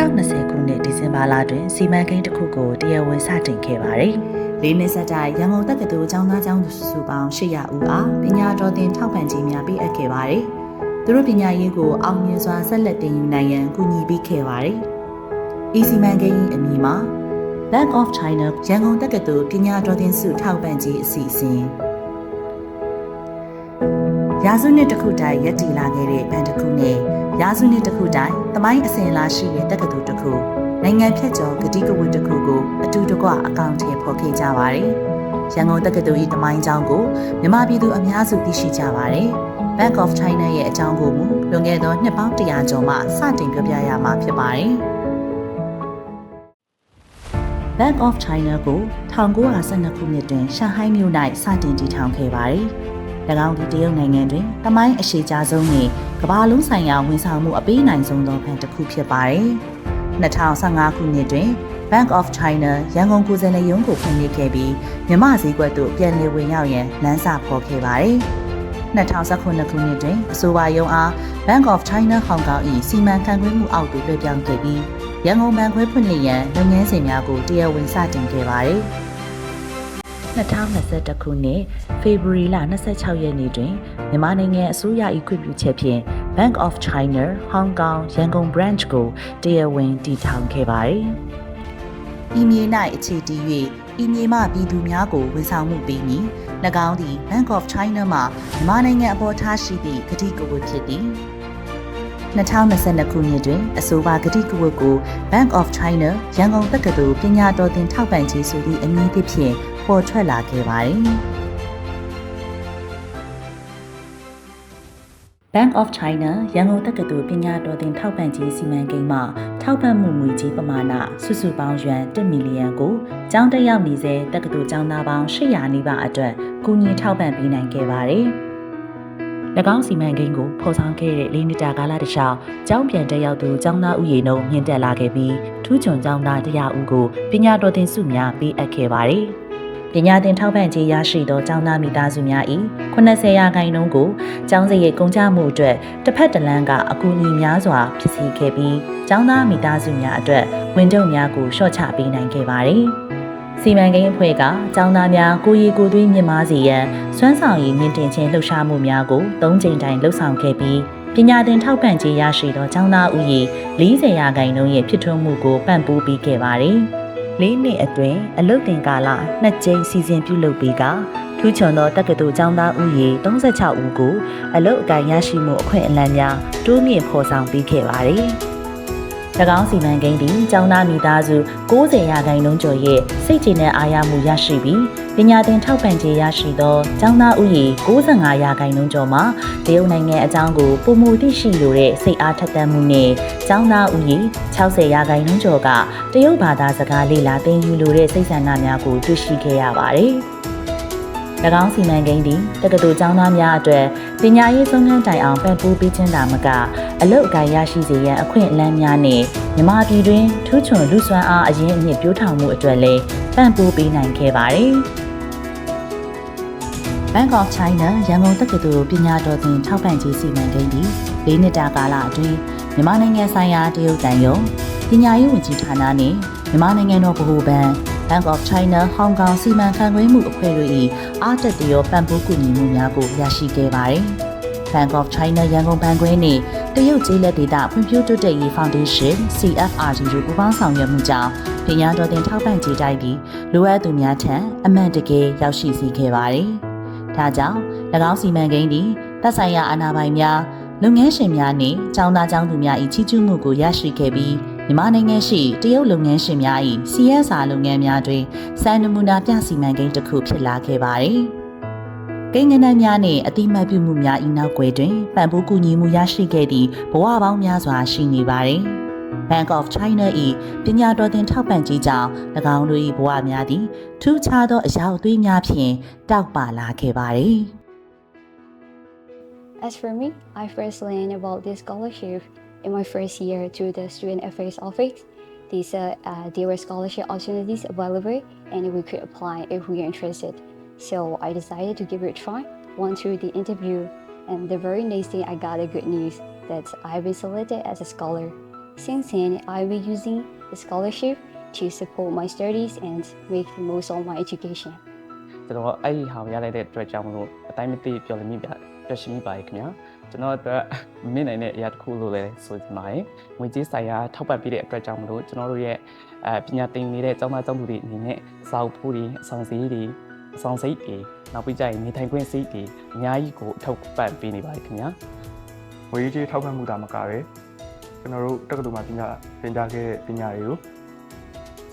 2020 ခုနှစ်ဒီဇင်ဘာလတွင်စီမံကိန်းတစ်ခုကိုတရားဝင်စတင်ခဲ့ပါတယ်။လေးနှစ်ဆက်တိုင်ရန်ကုန်တက္ကသိုလ်ကျောင်းသားကျောင်းသူစုပေါင်း800ဦးအားပညာတော်သင်ထောက်ပံ့ကြေးများပေးအပ်ခဲ့ပါတယ်။သူတို့ပညာရေးကိုအောင်မြင်စွာဆက်လက်တင်ယူနိုင်ရန်ကူညီပေးခဲ့ပါတယ်။ဤစီမံကိန်း၏အမည်မှာ Bank of China ရန်ကုန်တက္ကသိုလ်ပညာတော်သင်စုထောက်ပံ့ကြေးအစီအစဉ်ရာစုနှစ်တစ်ခုတိုင်ရည်တည်လာခဲ့တဲ့ဘဏ်တစ်ခုနဲ့ရာစုနှစ်တစ်ခုတိုင်သမိုင်းအစဉ်အလာရှိတဲ့တက္ကသိုလ်တစ်ခုနိုင်ငံဖြတ်ကျော်ဂတိကဝတ်တစ်ခုကိုအတူတကွအကောင့်ထဲပေါ်ခဲ့ကြပါတယ်။ရန်ကုန်တက္ကသိုလ်၏သမိုင်းကျောင်းကိုမြန်မာပြည်သူအများစုသိရှိကြပါတယ်။ Bank of China ရဲ့အကြောင်းကိုမူလွန်ခဲ့သောနှစ်ပေါင်း100ကျော်မှစတင်ပြောပြရမှာဖြစ်ပါတယ်။ Bank of China ကို1912ခုနှစ်တွင်ရှန်ဟိုင်းမြို့၌စတင်တည်ထောင်ခဲ့ပါတယ်။၎င်းဒီတရုတ်နိုင်ငံတွင်သမိုင်းအရှိကြဆုံးနှင့်ကမ္ဘာလုံးဆိုင်ရာဝန်ဆောင်မှုအပေးနိုင်ဆုံးသောဘဏ်တစ်ခုဖြစ်ပါတယ်။2015ခုနှစ်တွင် Bank of China ရန်ကုန်ကိုယ်စားလှယ်ရုံးကိုဖွင့်လှစ်ခဲ့ပြီးမြန်မာဈေးကွက်သို့ပြန်လည်ဝင်ရောက်ရန်လမ်းစဖော်ခဲ့ပါတယ်။2019ခုနှစ်တွင်အဆိုပါရုံးအား Bank of China Hong Kong ၏စီမံခန့်ခွဲမှုအောက်သို့လွှဲပြောင်းခဲ့ပြီးရန်ကုန်ဘဏ်ခွဲဖွင့်လှစ်ရန်လုပ်ငန်းစဉ်များကိုတရားဝင်စတင်ခဲ့ပါတယ်။2021ခုနှစ်ဖေဖော်ဝါရီလ26ရက်နေ့တွင်မြန်မာနိုင်ငံအစိုးရ၏ခွင့်ပြုချက်ဖြင့် Bank of China Hong Kong ရန်ကုန် branch ကိုတရားဝင်တည်ထောင်ခဲ့ပါတယ်။ဤမြေ၌အခြေတည်၍ဤမြေမှပြည်သူများကိုဝန်ဆောင်မှုပေးမည်။၎င်းသည် Bank of China မှမြန်မာနိုင်ငံအပေါ်ထားရှိသည့်ကတိကဝတ်ဖြစ်သည်။2022ခုနှစ်တွင်အဆိုပါကတိကဝတ်ကို Bank of China ရန်ကုန်တက္ကသိုလ်ပညာတော်သင်ထောက်ပံ့ကြေးဆိုသည့်အမည်ဖြင့်ပေါ်ထွက်လာခဲ့ပါတယ်။ Bank of China ရန်ကုန်တက္ကသိုလ်ပညာတော်သင်ထောက်ပံ့ကြေးစီမံကိန်းမှထောက်ပံ့မှုငွေကြေးပမာဏစုစုပေါင်းယွမ်1မီလီယံကိုကျောင်းတက်ရောက်နေစေတက္ကသိုလ်ကျောင်းသားပေါင်း800နီးပါးအတွက်ကူညီထောက်ပံ့ပေးနိုင်ခဲ့ပါတယ်။၎င်းစီမံကိန်းကိုဖော်ဆောင်ခဲ့တဲ့၄နှစ်တာကာလတစ်လျှောက်ကျောင်းပြန်တက်ရောက်သူကျောင်းသားဥယျာဉ်နှုန်းမြင့်တက်လာခဲ့ပြီးထူးချွန်ကျောင်းသား100ဦးကိုပညာတော်သင်ဆုများပေးအပ်ခဲ့ပါတယ်။ပညာသင်ထောက်ပံ့ကြေးရရှိသောကျောင်းသားမိသားစုများ၏80%ကိုကျောင်းစရိတ်ကုန်ကျမှုအတွက်တစ်ဖက်တစ်လမ်းကအကူအညီများစွာဖြစ်စီခဲ့ပြီးကျောင်းသားမိသားစုများအတွက်ဝန်ထုတ်များကိုလျှော့ချပေးနိုင်ခဲ့ပါတယ်။စီမံကိန်းအဖွဲ့ကကျောင်းသားများကိုရီကိုသွေးမြင့်မားစေရန်စွမ်းဆောင်ရည်မြင့်တင်ခြင်းလှုပ်ရှားမှုများကို3ကြိမ်တိုင်လှုပ်ဆောင်ခဲ့ပြီးပညာသင်ထောက်ပံ့ကြေးရရှိသောကျောင်းသားဦးရေ40%ရဲ့ဖြစ်ထွန်းမှုကိုပံ့ပိုးပေးခဲ့ပါတယ်။၄နှစ်အတွင်းအလုတ်တင်ကာလ2ကြိမ်စီစဉ်ပြုလုပ်ပြီးကထူးချွန်သောတက္ကသိုလ်ကျောင်းသားဦးရေ36ဦးကိုအလုတ်အကိုင်ရရှိမှုအခွင့်အလမ်းများတိုးမြင့်ဖော်ဆောင်ပေးခဲ့ပါတယ်။၎င်းစီမံကိန်းသည်ကျောင်းသားမိသားစု90%ကျော်ရဲ့စိတ်ကျေနပ်အားရမှုရရှိပြီးပညာသင်ထောက်ပံ့ကြေးရရှိသောကျောင်းသားဦးရေ95%ကျော်မှာတရုတ်နိုင်ငံအကြောင်းကိုပုံမူသိရှိလိုတဲ့စိတ်အားထက်သန်မှုနဲ့ကျောင်းသားဦးရေ60%ကျော်ကတရုတ်ဘာသာစကားလေ့လာသင်ယူလိုတဲ့စိတ်ဆန္ဒများကိုတွေ့ရှိခဲ့ရပါတယ်။၎င်းစီမံကိန်းသည်တက္ကသိုလ်ကျောင်းသားများအတွက်ပညာရေးဆုံးခန်းတိုင်အောင်ပံ့ပိုးပေးခြင်းသာမကအလုပ်အကိုင်ရရှိစေရန်အခွင့်အလမ်းများနဲ့မြန်မာပြည်တွင်ထူးချွန်လူစွမ်းအားအရင်းအမြစ်ပြိုးထောင်မှုအတွက်လည်းပံ့ပိုးပေးနိုင်ခဲ့ပါတယ်။ Bank of China ရန်ကုန်တက္ကသိုလ်ပညာတော်သင်ထောက်ပံ့ကြေးစီမံကိန်းသည်၄နှစ်တာကာလအတွင်းမြန်မာနိုင်ငံဆိုင်ရာတရုတ်တန်ယုံပညာရေးဝန်ကြီးဌာနနှင့်မြန်မာနိုင်ငံတော်ဗဟိုဘဏ်Bank of China Hong Kong စီမံခန့်ခွဲမှုအဖွဲ့တို့၏အားတက်သရောပံ့ပိုးကူညီမှုများကိုရရှိခဲ့ပါတယ်။ Bank of China ရန်ကုန်ဘဏ်ခွဲနှင့်တရုတ်ကျေးလက်ဒေသဖွံ့ဖြိုးတိုးတက်ရေးဖောင်ဒေးရှင်း CFRD တို့ပူးပေါင်းဆောင်ရွက်မှုကြောင့်ပညာတော်သင်ထောက်ပံ့ကြေးတိုက်ပြီးလိုအပ်သူများထံအမှန်တကယ်ရောက်ရှိစေခဲ့ပါတယ်။ဒါကြောင့်၎င်းစီမံကိန်းသည်သက်ဆိုင်ရာအာဏာပိုင်များလုပ်ငန်းရှင်များနှင့်ကျောင်းသားကျောင်းသူများ၏ချီးကျူးမှုကိုရရှိခဲ့ပြီးမြန်မာနိုင်ငံရှိတရုတ်လုပ်ငန်းရှင်များ၏ CSR လုပ်ငန်းများတွင်စံနမူနာပြစီမံကိန်းတစ်ခုဖြစ်လာခဲ့ပါတယ်။ကိန်းဂဏန်းများနှင့်အတိမတ်ပြုမှုများ၏နောက်ွယ်တွင်ပံ့ပိုးကူညီမှုရရှိခဲ့သည့်ဘဝပေါင်းများစွာရှိနေပါတယ်။ Bank of China ၏ပညာတော်သင်ထောက်ပံ့ကြေးကြောင့်၎င်းတို့၏ဘဝများသည်ထူးခြားသောအရာအသွေးများဖြင့်တောက်ပလာခဲ့ပါတယ်။ As for me, I first learned about this scholarship in my first year through the Student Affairs Office. There were scholarship opportunities available and we could apply if we are interested. So I decided to give it a try, went through the interview, and the very next day I got the good news that I've been selected as a scholar. Since then, I'll be using the scholarship to support my studies and make the most of my education. ကျွန်တော်အဲ့ဒီဟာကိုရလိုက်တဲ့အတွက်ကြောင့်မလို့အတိုင်းမသိပြောလို့မိပြပြရှိမိပါရဲ့ခင်ဗျာကျွန်တော်အတွက်မင်းနိုင်တဲ့အရာတစ်ခုလို့လည်းဆိုချင်ပါတယ်ငွေကြေးဆိုင်ရာထောက်ပံ့ပေးတဲ့အတွက်ကြောင့်မလို့ကျွန်တော်တို့ရဲ့ပညာသင်နေတဲ့ကျောင်းသားကျောင်းသူတွေအနေနဲ့စာအုပ်ဖိုးတွေအဆောင်စည်းတွေအဆောင်စိတ်တွေနောက်ပြီးကြရင်နေထိုင်ခွင့်စိတ်တွေအများကြီးကိုထောက်ပံ့ပေးနေပါတယ်ခင်ဗျာ ငွေကြေးထောက်ပံ့မှုတာမကပဲကျွန်တော်တို့တက္ကသိုလ်မှာပညာသင်ကြားခဲ့တဲ့ပညာတွေကို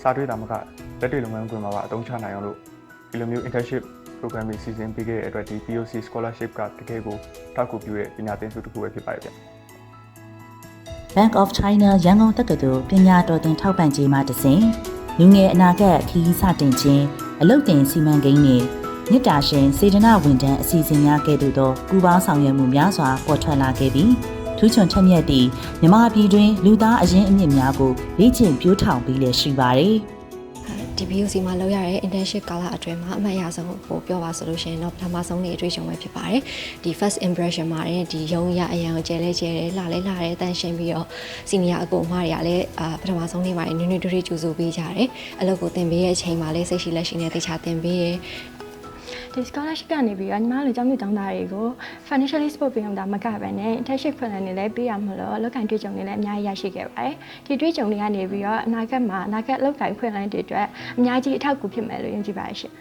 စာတွေ့တာမကလက်တွေ့လုပ်ငန်းခွင်မှာပါအသုံးချနိုင်အောင်လို့ဒီလိုမျိုး internship program တွေစီစဉ်ပေးခဲ့တဲ့အတွက်ဒီ POC scholarship ကတကယ်ကိုထောက်ကူပြုတဲ့ပညာသင်ဆုတစ်ခုပဲဖြစ်ပါတယ်ဗျ Bank of China ရန်ကုန်တက္ကသိုလ်ပညာတော်သင်ထောက်ပံ့ခြင်းမှတစဉ်လူငယ်အနာဂတ်ခရီးစတင်ခြင်းအလုပ်တင်စီမံကိန်းနဲ့မြစ်တာရှင်စေတနာဝန်ထမ်းအစီအစဉ်များကဲ့သို့သောပူးပေါင်းဆောင်ရွက်မှုများစွာပေါ်ထွက်လာခဲ့ပြီးထူးချွန်ချက်မြတ်သည့်မြန်မာပြည်တွင်လူသားအရင်းအမြစ်များကိုလေ့ကျင့်ပြိုးထောင်ပြီးလည်းရှိပါတယ်။ DPUC မှာလုပ်ရတဲ့ internship ကာလအတွင်းမှာအမှတ်အရဆုံးကိုပြောပါဆိုလို့ရှိရင်တော့ပထမဆုံးနေ့အတွေ့အကြုံပဲဖြစ်ပါတယ်ဒီ first impression မှာဒီရုံရအရန်ကိုကျဲလဲကျဲတယ်လှလဲလှတယ်တန်ရှင်းပြီးတော့ senior အကူအမတွေကလည်းပထမဆုံးနေ့မှာနွေ့နွေ့တွေ့ကြိုဆိုပေးကြတယ်အလုပ်ကိုသင်ပေးရဲ့အချိန်မှာလည်းစိတ်ရှိလက်ရှိနဲ့တခြားသင်ပေးရဲ့ဒီ scholarship ကနေပြီးတော့ညီမတို့ကျောင်းသူကျောင်းသားတွေကို financially support ပေးအောင်ဒါမကပဲနဲ့ internship ဖွင့်နေလည်းပေးရမလို့အလုပ်ကိုင်တွေ့ကြုံနေလည်းအများကြီးရရှိခဲ့ပါတယ်ဒီတွေ့ကြုံတွေကနေပြီးတော့အနာဂတ်အလုပ်ကိုင်ဖွင့်လိုက်တဲ့အတွက်အများကြီးအထောက်အကူဖြစ်မယ်လို့ယုံကြည်ပါတယ်ရှင်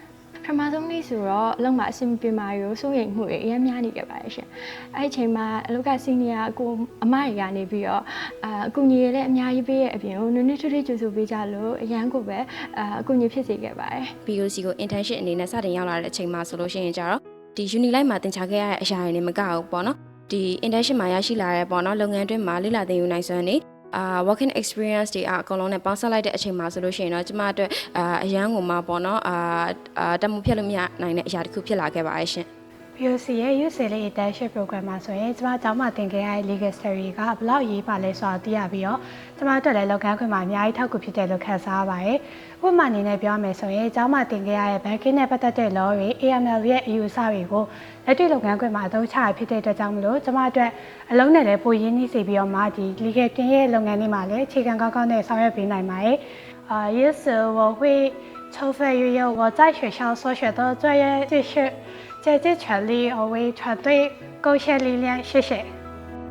ပထမဆုံးနေ့ဆိုတော့အလုပ်မှာအဆင်ပြေမှာရောစိုးရိမ်မှုတွေအများများနေခဲ့ပါတယ်ရှင်အဲ့ဒီအချိန်မှာအလုပ်က senior ကိုအမတွေကနေပြီးတော့အကူအညီတွေလည်းအများကြီးပေးရဲ့အပြင်နွေ့နွေ့ထွေးထွေးကြိုဆိုပေးကြလို့အရန်ကိုပဲအကူအညီဖြစ်စေခဲ့ပါတယ် POC ကို internship အနေနဲ့စတင်ရောက်လာတဲ့အချိန်မှာဆိုလို့ရှိရင်ကြတော့ဒီ Unilife မှာသင်ကြားခဲ့ရတဲ့အရာတွေနဲ့မကဘူးပေါ့နော်ဒီ internship မှာရရှိလာတဲ့ပေါ့နော်လုပ်ငန်းတွင်းမှာလေ့လာသင်ယူနိုင်စွမ်းနေworking experience တွေအကုန်လုံးနဲ့ပေါင်းစပ်လိုက်တဲ့အချိန်မှာဆိုလို့ရှိရင်တော့ကျမအတွက်အရန်ကိုမှပေါ့နော်တမှုဖြတ်လို့မရနိုင်တဲ့အရာတစ်ခုဖြစ်လာခဲ့ပါတယ်ရှင် POC ရဲ့ UCLA internship program မှာဆိုရင်ကျမကျောင်းမှာသင်ခဲ့ရတဲ့ legal study ကဘလောက်ရေးပါလဲဆိုတာသိရပြီးတော့ကျမတို့လည်းလုပ်ငန်းခွင်မှာအများကြီးထောက်ကူဖြစ်တယ်လို့ခံစားရပါတယ်။ဥပမာအနေနဲ့ပြောမယ်ဆိုရင်ကျောင်းမှာသင်ခဲ့ရတဲ့ banking နဲ့ပတ်သက်တဲ့ law တွေ AML ရဲ့အယူအဆတွေကိုလက်တွေ့လုပ်ငန်းခွင်မှာအသုံးချရဖြစ်တဲ့အတွက်ကြောင့်မလို့ကျမအတွက်အလုံးနဲ့လည်းပိုရင်းနှီးစေပြီးတော့မှဒီ legal ပြင်ရဲ့လုပ်ငန်းတွေမှာလည်းအခြေခံကောင်းကောင်းနဲ့ဆောင်ရွက်ပေးနိုင်ပါတယ်။也是我会筹备运用我在学校所学的专业知识。竭尽全力为团队贡献力量，谢谢。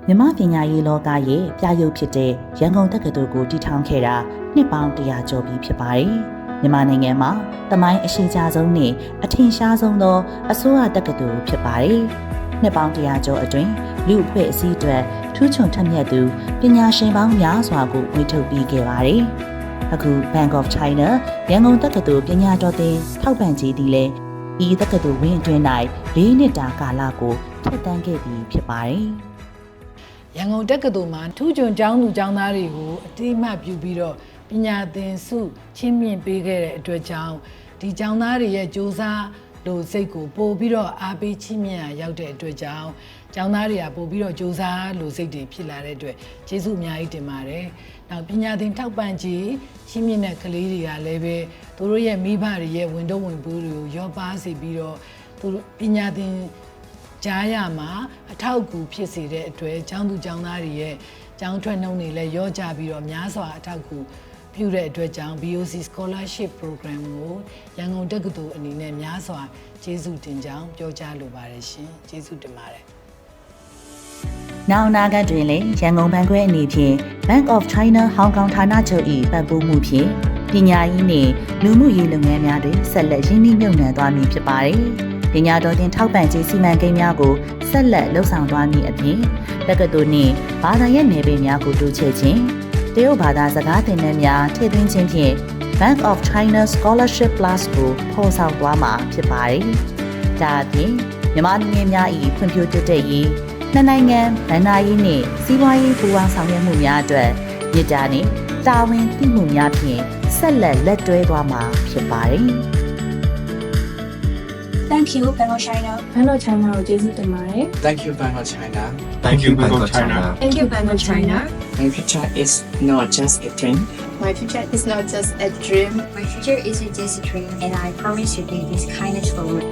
မြန်မာပညာရေးလောကရဲ့ပြရုပ်ဖြစ်တဲ့ရန်ကုန်တက္ကသိုလ်ကိုတည်ထောင်ခဲ့တာနှစ်ပေါင်း100ကျော်ပြီဖြစ်ပါတယ်။မြန်မာနိုင်ငံမှာသမိုင်းအရှိကြဆုံးနဲ့အထင်ရှားဆုံးသောအစိုးရတက္ကသိုလ်ဖြစ်ပါတယ်။နှစ်ပေါင်း100ကျော်အတွင်းလူအဖွဲ့အစည်းတွေထူးချွန်ထက်မြက်သူပညာရှင်ပေါင်းများစွာကိုဝေထုတ်ပေးခဲ့ပါတယ်။အခု Bank of China ရန်ကုန်တက္ကသိုလ်ပညာတော်သင်ထောက်ပံ့ကြေးသည်လည်းဤတက္ကသိုလ်ဝင်းအတွင်း၌၄နှစ်တာကာလကိုထပ်တန်းခဲ့ပြီးဖြစ်ပါတယ်။ရန်ကုန်တက္ကသိုလ်မှာထူးချွန်ကျောင်းသူကျောင်းသားတွေကိုအတိအမှတ်ပြုပြီးတော့ပညာသင်ဆုချင်းမြင့်ပေးခဲ့တဲ့အတွက်ကြောင့်ဒီကျောင်းသားတွေရဲ့ကြိုးစားလို့စိတ်ကိုပို့ပြီးတော့အားပေးချီးမြှင့်ရရောက်တဲ့အတွက်ကြောင့်ကျောင်းသားတွေကပို့ပြီးတော့ကြိုးစားလို့စိတ်တွေဖြစ်လာတဲ့အတွက်ကျေးဇူးအများကြီးတင်ပါတယ်။နောက်ပညာသင်ထောက်ပံ့ခြင်းချီးမြှင့်တဲ့ကလေးတွေကလည်းပဲသူတို့ရဲ့မိဘတွေရဲ့ဝန်တော့ဝန်ပိုးတွေကိုရောပါစေပြီးတော့သူပညာသင်ကြားရမှာအထောက်အကူဖြစ်စေတဲ့အတွက်ကျောင်းသူကျောင်းသားတွေရဲ့ကျောင်းထွက်နှုန်းတွေလည်းရောကြပြီးတော့များစွာအထောက်အကူပြုတဲ့အတွက်ကြောင့် BOC Scholarship Program ကိုရန်ကုန်တက္ကသိုလ်အနေနဲ့များစွာကျေးဇူးတင်ကြောင်းပြောကြားလိုပါတယ်ရှင်ကျေးဇူးတင်ပါတယ်နောက်အနာဂတ်တွင်လည်းရန်ကုန်ဘဏ်ခွဲအနေဖြင့် Bank of China ဟောင်ကောင်ဌာနချုပ်၏ပံ့ပိုးမှုဖြင့်ပညာရေးနှင့်လူမှုရေးလုပ်ငန်းများတွင်ဆက်လက်ရင်းနှီးမြှုပ်နှံသွားမည်ဖြစ်ပါတယ်။ပညာတော်သင်ထောက်ပံ့ခြင်းစီမံကိန်းများကိုဆက်လက်လှုပ်ဆောင်သွားမည်အပြင်တက္ကသိုလ်နှင့်ဘာသာရပ်နယ်ပယ်များကိုတိုးချဲ့ခြင်းတရုတ်ဘာသာစကားသင်တန်းများထည့်သွင်းခြင်းဖြင့် Bank of China Scholarship Plus ကိုဖော်ဆောင်သွားမှာဖြစ်ပါတယ်။ဒါအပြင်မြန်မာနိုင်ငံများ၏ဖွံ့ဖြိုးတိုးတက်ရေးနှစ်နိုင်ငံဗဏ္ဍာရေးနှင့်စီးပွားရေးပူးပေါင်းဆောင်ရွက်မှုများအတွက်မြစ်တာနှင့်တာဝန်သိမှုများဖြင့်ဆက်လက်တွဲသွားမှာဖြစ်ပါတယ်။ Thank you, Bank of China. Bank of China ကိုကျေးဇူးတင်ပါတယ် Thank you, Bank of China. Thank you Bank of China Thank you, Bank of China. My future is not just a dream. My future is not just a dream. My future isn't just a dream, and I promise to do this kindness forward.